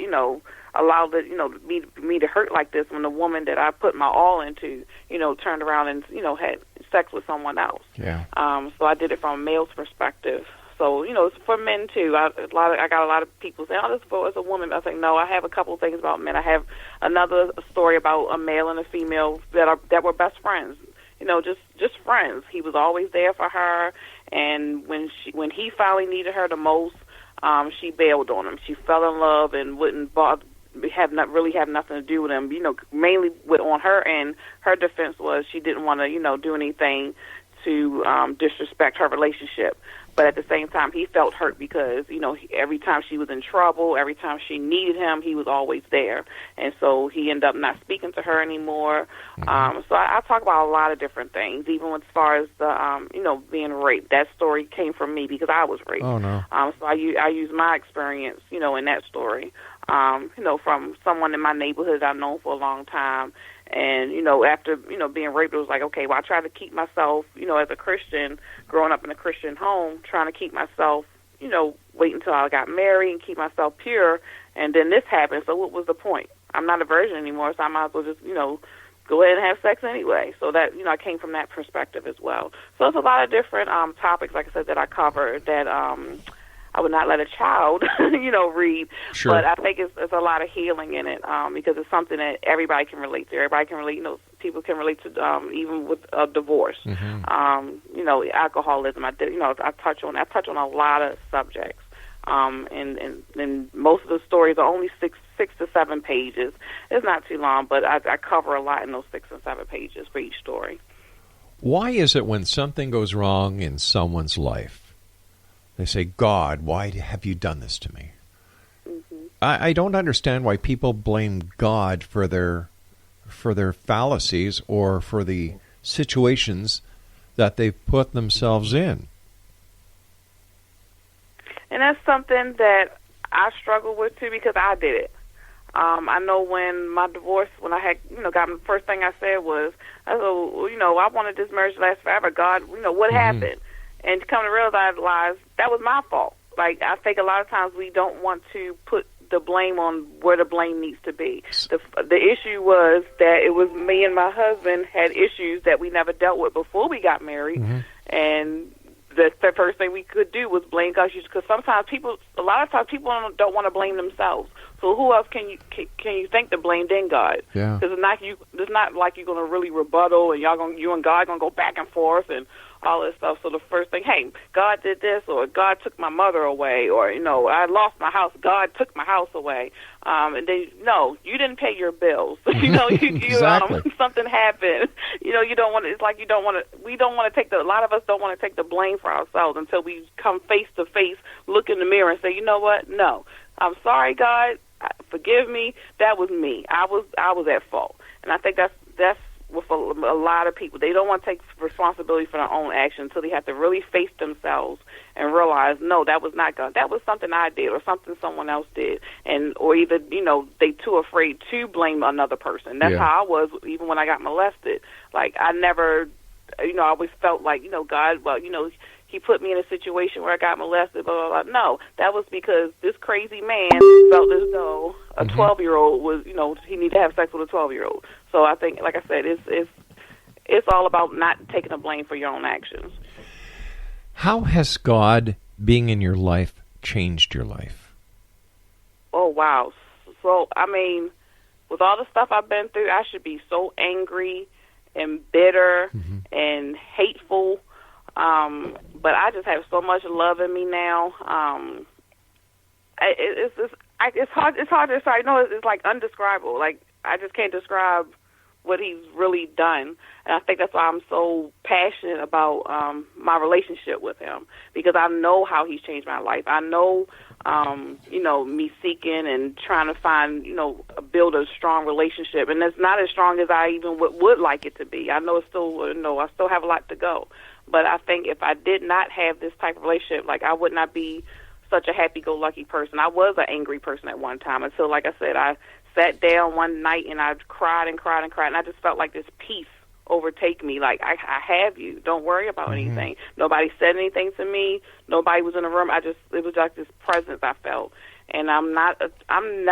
allow me to hurt like this when the woman that I put my all into, turned around and, had sex with someone else. Yeah. So I did it from a male's perspective. So, it's for men, too. I got a lot of people saying, this is as a woman. I think, no, I have a couple of things about men. I have another story about a male and a female that were best friends, just friends. He was always there for her, and when he finally needed her the most, she bailed on him. She fell in love and wouldn't have nothing to do with him. Mainly on her end, her defense was she didn't want to, do anything to disrespect her relationship. But at the same time, he felt hurt because, every time she was in trouble, every time she needed him, he was always there. And so he ended up not speaking to her anymore. Mm-hmm. So I talk about a lot of different things, even as far as the, being raped. That story came from me because I was raped. Oh, no. So I use my experience, in that story, from someone in my neighborhood I've known for a long time. And, after, being raped, it was like, okay, well, I tried to keep myself, as a Christian, growing up in a Christian home, trying to keep myself, wait until I got married and keep myself pure. And then this happened. So what was the point? I'm not a virgin anymore, so I might as well just, go ahead and have sex anyway. So that, I came from that perspective as well. So it's a lot of different topics, like I said, that I cover that I would not let a child, read. Sure. But I think it's a lot of healing in it because it's something that everybody can relate to. Everybody can relate. People can relate to even with a divorce. Mm-hmm. Alcoholism. I touch on a lot of subjects. And most of the stories are only six to 7 pages. It's not too long, but I cover a lot in those 6 and 7 pages for each story. Why is it when something goes wrong in someone's life, they say, God, why have you done this to me? Mm-hmm. I don't understand why people blame God for their fallacies or for the situations that they've put themselves in. And that's something that I struggle with, too, because I did it. I know when my divorce, when I had, got the first thing I said was, I wanted this marriage to last forever. God, what mm-hmm. happened? And to come to realize that was my fault. Like, I think a lot of times we don't want to put the blame on where the blame needs to be. The issue was that it was me and my husband had issues that we never dealt with before we got married. Mm-hmm. And the first thing we could do was blame God, because a lot of times people don't want to blame themselves. So who else can you think to blame than God? Yeah. Because it's not like you're going to really rebuttal and you and God going to go back and forth and all this stuff. So the first thing, hey, God did this, or God took my mother away, or, I lost my house, God took my house away. And then, no, you didn't pay your bills. Exactly. Something happened. You don't want to, it's like we don't want to a lot of us don't want to take the blame for ourselves until we come face to face, look in the mirror and say, you know what? No, I'm sorry, God, forgive me. That was me. I was at fault. And I think that's with a lot of people. They don't want to take responsibility for their own actions until they have to really face themselves and realize, no, that was not God. That was something I did or something someone else did. Or either, they too afraid to blame another person. That's how I was even when I got molested. Like, I never, I always felt like, God, well, he put me in a situation where I got molested, blah, blah, blah. No, that was because this crazy man felt as though a 12-year-old was, he needed to have sex with a 12-year-old. So I think, like I said, it's all about not taking the blame for your own actions. How has God being in your life changed your life? Oh, wow. So, I mean, with all the stuff I've been through, I should be so angry and bitter and hateful. But I just have so much love in me now. It's hard to describe. I know it's like undescribable. Like, I just can't describe what he's really done. And I think that's why I'm so passionate about my relationship with him, because I know how he's changed my life. I know, me seeking and trying to find, build a strong relationship. And it's not as strong as I even would like it to be. I know it's still, I still have a lot to go. But I think if I did not have this type of relationship, like, I would not be such a happy-go-lucky person. I was an angry person at one time until, like I said, I sat down one night and I cried and cried and cried, and I just felt like this peace overtake me. Like, I have you. Don't worry about anything. Nobody said anything to me. Nobody was in the room. It was like this presence I felt. And I'm not, and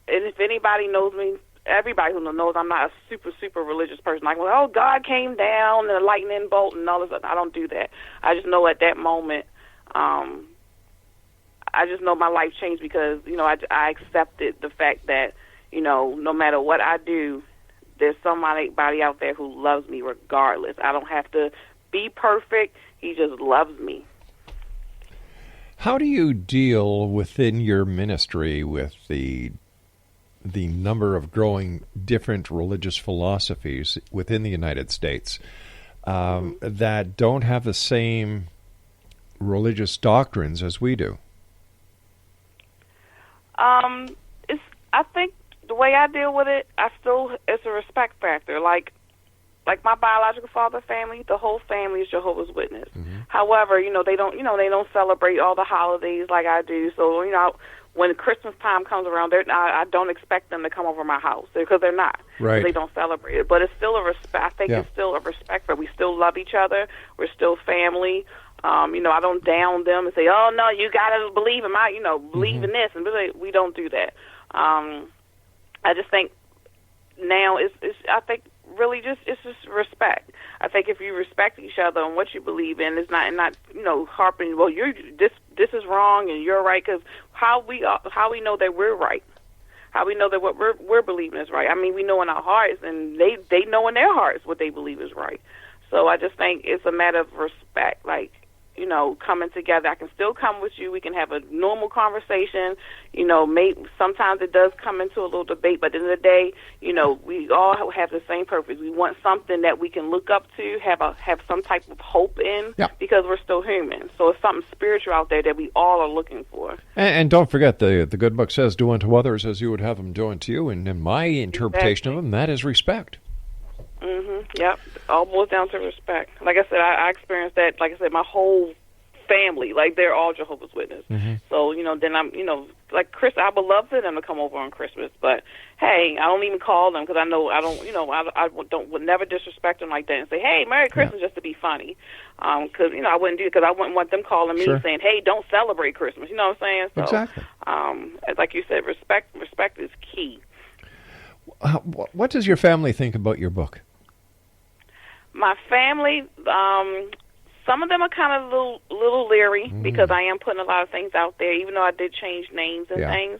if anybody knows me, everybody who knows I'm not a super, super religious person. Like, well, oh, God came down and a lightning bolt and all this. I don't do that. I just know at that moment, I just know my life changed because, I accepted the fact that, no matter what I do, there's somebody out there who loves me regardless. I don't have to be perfect. He just loves me. How do you deal within your ministry with the number of growing different religious philosophies within the United States that don't have the same religious doctrines as we do? I think the way I deal with it, it's a respect factor. Like my biological father family, the whole family is Jehovah's Witness. However, they don't celebrate all the holidays like I do. So, when Christmas time comes around, I don't expect them to come over my house because they're not. Right. They don't celebrate it. But it's still a respect. I think it's still a respect. But we still love each other. We're still family. I don't down them and say, oh, no, you got to believe in believe in this. And we don't do that. I just think now it's just respect. I think if you respect each other and what you believe in, it's not harping, well, this is wrong and you're right, because how we know that we're right, how we know that what we're believing is right. I mean, we know in our hearts, and they know in their hearts what they believe is right. So I just think it's a matter of respect, like, coming together. I can still come with you. We can have a normal conversation. Sometimes it does come into a little debate, but at the end of the day, we all have the same purpose. We want something that we can look up to, have some type of hope in, because we're still human. So it's something spiritual out there that we all are looking for. And don't forget, the good book says, do unto others as you would have them do unto you. And in my interpretation of them, that is respect. Yep. All boils down to respect. Like I said, I experienced that. Like I said, my whole family, like, they're all Jehovah's Witness. So, then I'm, like Chris, I would love for them to come over on Christmas, but hey, I don't even call them because I know I don't, would never disrespect them like that and say, hey, Merry Christmas, just to be funny. Because, I wouldn't do it, because I wouldn't want them calling me saying, hey, don't celebrate Christmas. You know what I'm saying? So, exactly. Like you said, respect is key. What does your family think about your book? My family, some of them are kind of a little leery because I am putting a lot of things out there, even though I did change names and things.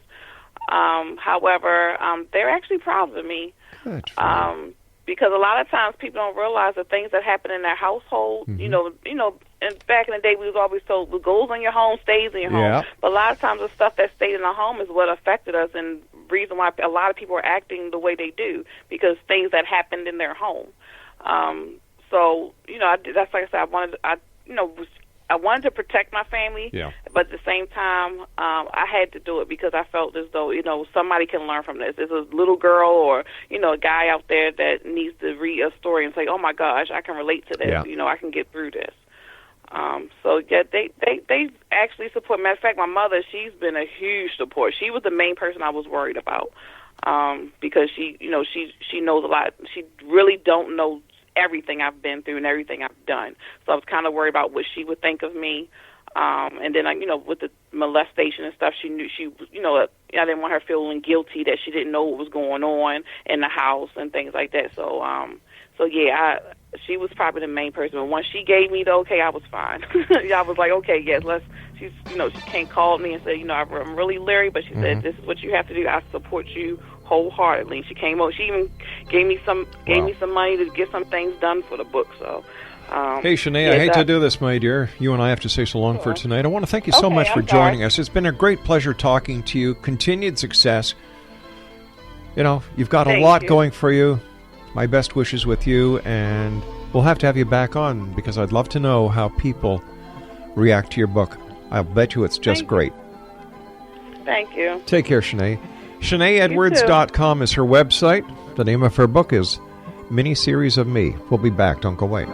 However, they're actually proud of me. Good. Because a lot of times people don't realize the things that happen in their household. And back in the day, we was always told, what goes in your home stays in your home. But a lot of times the stuff that stayed in our home is what affected us, and reason why a lot of people are acting the way they do, because things that happened in their home. So, that's like I said, I wanted to protect my family, but at the same time, I had to do it because I felt as though, somebody can learn from this. There's a little girl or, a guy out there that needs to read a story and say, oh my gosh, I can relate to this. I can get through this. They actually support. Matter of fact, my mother, she's been a huge support. She was the main person I was worried about, because she knows a lot. She really don't know everything I've been through and everything I've done. So I was kind of worried about what she would think of me. And then, with the molestation and stuff, she knew I didn't want her feeling guilty that she didn't know what was going on in the house and things like that. So, she was probably the main person. But once she gave me the okay, I was fine. I was like, okay, yes, she can't call me and say, I'm really leery, but she said, this is what you have to do. I support you wholeheartedly. She came over. She even gave me some money to get some things done for the book. So. Hey, Shenee, I hate to do this, my dear. You and I have to say so long for tonight. I want to thank you so much for joining us. It's been a great pleasure talking to you. Continued success. You know, you've got a lot going for you. My best wishes with you, and we'll have to have you back on because I'd love to know how people react to your book. I'll bet you it's just great. Thank you. Take care, Shenee. SheneeEdwards.com is her website. The name of her book is Miniseries of Me. We'll be back. Don't go away.